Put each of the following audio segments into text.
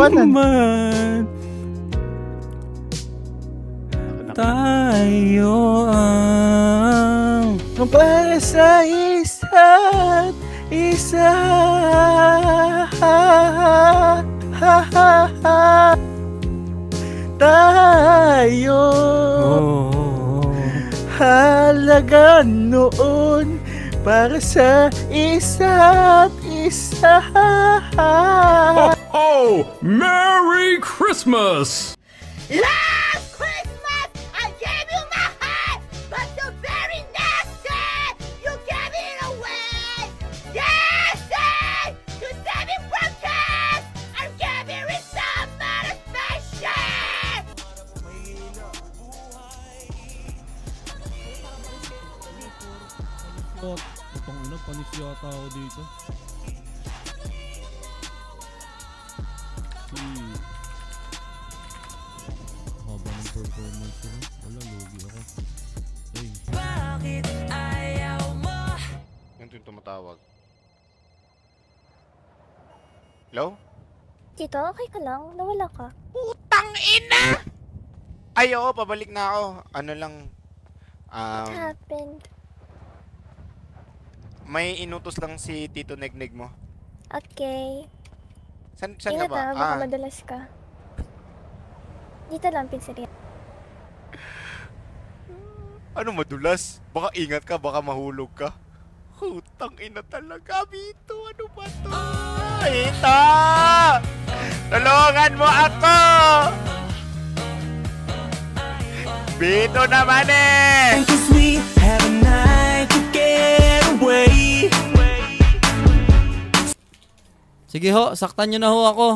katotohanan. Tayo ang para sa isa't isa. Tayo halaga noon para sa isa't isa. Oh, Merry Christmas! Last Christmas, I gave you my heart, but the very next day, you gave it away. Yes, you save it from cash, and gave it somebody special. Itong ina, panis yata ako dito. Haba ng performance ko. Wala, logi ako. Ay. Yung tumatawag. Hello? Tito, okay ka lang? Nawala ka. Putang ina! Ay, oo, pabalik na ako. Ano lang, What happened? may inutos lang si Tito Negneg mo. Okay. San ka Ingat ba? baka madalas ka. Dito lang, pizzeria. Ano madulas? Baka ingat ka, baka mahulog ka. Putang ina talaga, Bito. Ano ba to? Ito! Tulungan mo ako! Bito naman eh! Sige ho, saktan nyo na ho ako.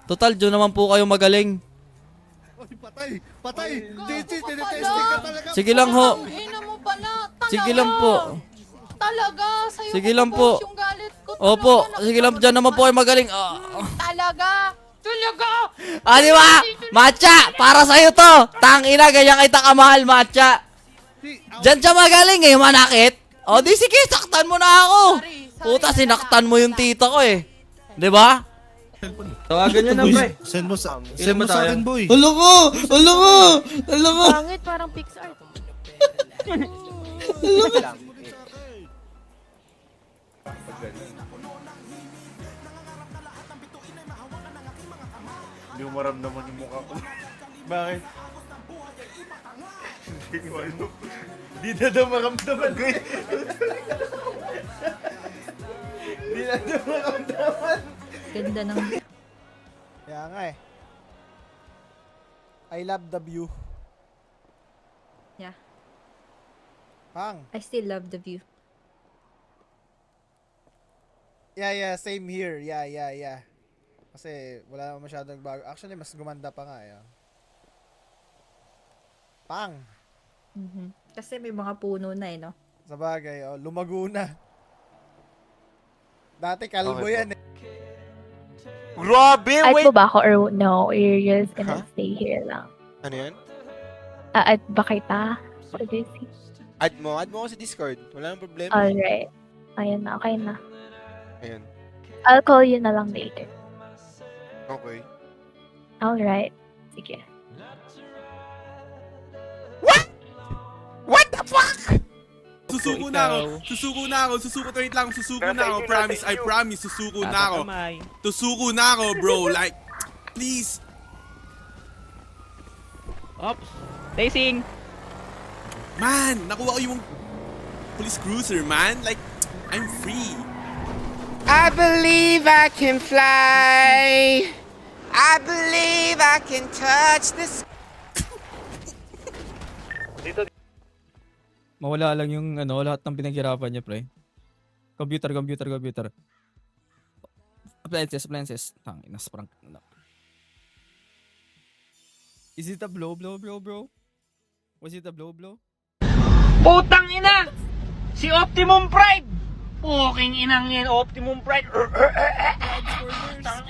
Total, dyan naman po kayo magaling. Patay! Tinitesting ka talaga. Sige lang ho. Ina mo pala, talaga. Sige lang po. Talaga, sa'yo Sige ko lang po. yung galit ko. Opo, Talaga, sige lang, dyan naman po kayo magaling. Talaga. Talaga. Di ba? Matcha, para sa'yo to. Tangina, ganyan kita kamahal, Matcha. Dyan siya magaling eh, manakit. Di sige, saktan mo na ako. Puta, sinaktan mo yung tita ko eh. Di ba? Tawagan nyo na, pre. Send mo sa tayo? akin, boy. Pangit, parang Pixar. Hindi mo maramdaman yung mukha ko. Bakit? Hindi na daw maramdaman ko eh. Hindi na daw maramdaman. Ganda ng... Kaya nga eh. I love the view. Yeah. Pang. I still love the view. Yeah, same here. Yeah. Kasi wala naman masyadong bago. Actually, mas gumanda pa nga eh. Pang. Kasi may mga puno na eh, no? Sa bagay, lumago na. Dati kalbo Okay, yan eh. Grabe, Add wait! mo ba ako or no? You're just gonna stay here lang. Ano yan? Add ba kita? For this? Add mo ako sa Discord. Wala nang problema. Alright. Ayun na, okay na. Ayun. I'll call you na lang later. Okay. Alright. Sige. What the fuck? Susuko na ako. Wait lang. Susuko na ako. Promise. I promise. Susuko na ako. Susuko na ako, bro. Like, please. Ops. Racing. Man, nakuha ko yung police cruiser, man. Like, I'm free. I believe I can fly. I believe I can touch the sky. Mawala lang yung lahat ng pinaghirapan niya, pre. Computer. Appliances. Tangina, sprang. Is it a blow, bro? Was it a blow? Putang ina! Si Optimum Pride! Puking inang yan, Optimum Pride!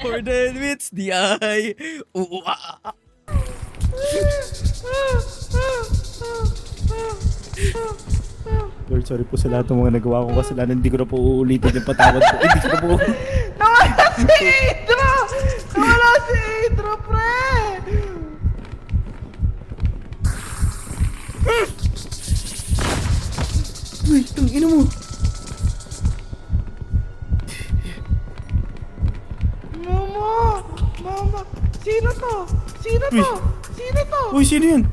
For the wits, the eye. Lord, sorry po sa lahat ng mga nagawa kong kasalanan. Hindi ko na po uulitin yung patawad ko. Hindi ko na po... Nawala si Ito! Mama, sino to? Sino to? Sino to? Uy, sino yun?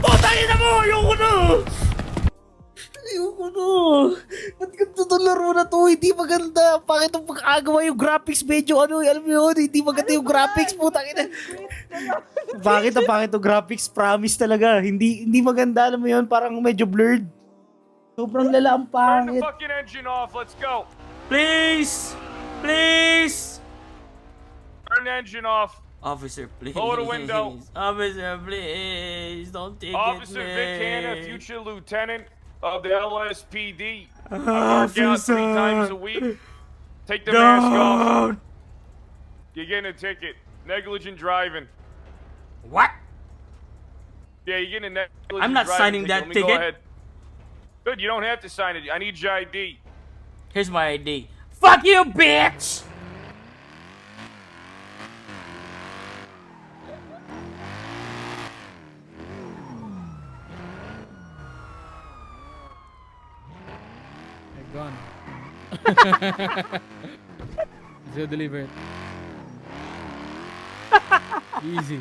Putangin na mo! Ayoko na! Ayoko no. Ba't ganito tong laro na to? Hindi maganda. Bakit itong pagkagawa yung graphics medyo ano, alam mo yun, hindi maganda yung graphics, putang ina. Bakit ang pangit yung graphics? Promise talaga. Hindi maganda, alam mo yun, parang medyo blurred. Sobrang lala ang pangit. fucking engine off. Let's go. Please! Please! Turn the engine off. Officer, please. Lower the window. Officer, please. Don't take Officer it, Vic Hanna, man. future lieutenant of the LSPD. I work out 3 times a week. Take the mask off. You're getting a ticket. Negligent driving. What? Yeah, you're getting a negligent I'm not driving signing that Let me go ticket. ahead. Good, you don't have to sign it. I need your ID. Here's my ID. Fuck you, bitch! Gone. Zero delivered. Easy.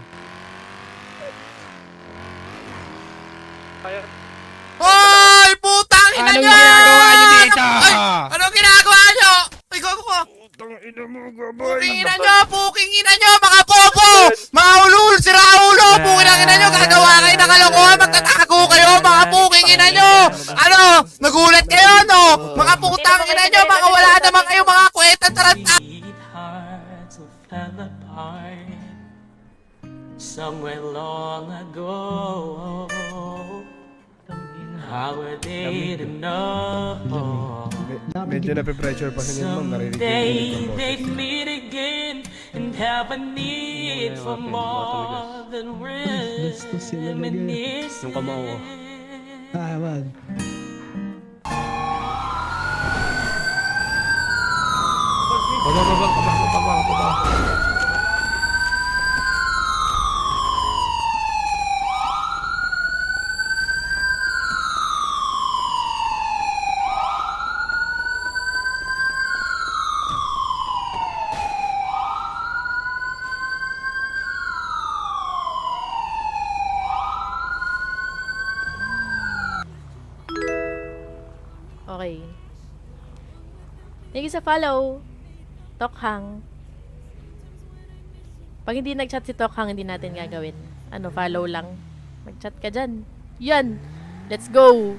Hoy! Putang ina nyo! Anong ginagawa nyo dito? Ay! Anong ginagawa nyo? Ay, gago ko! Puking ina nyo! Puking ina nyo! Mga popo! Mga ulul! Sira ulo! Puking ina nyo! Gagawa kayo ng kalokohan! Magtatago kayo! Mga puking ina nyo! Ano? Nagulat kayo, no? Mga putang ina nyo! Mga wala naman kayo mga kwenta taranta! Hearts fell apart somewhere long ago. How were they to know? Medyo nape-pressure pa sa ma'am. Narinig Someday they'd meet again and have a need for more than reminiscence. Yung kamao. Okay. Thank you sa follow. Tokhang. Pag hindi nag-chat si Tokhang, hindi natin gagawin. Ano, follow lang. Mag-chat ka dyan. Yan! Let's go!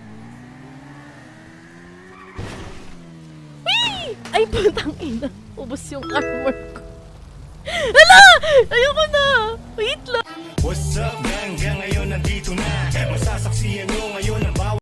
Whee! Ay, putang ina. Ubus yung armor ko. Hala! Ayoko na! Wait lang! What's up, gang? Ngayon nandito na. Masasaksiyan nyo ngayon ang bawat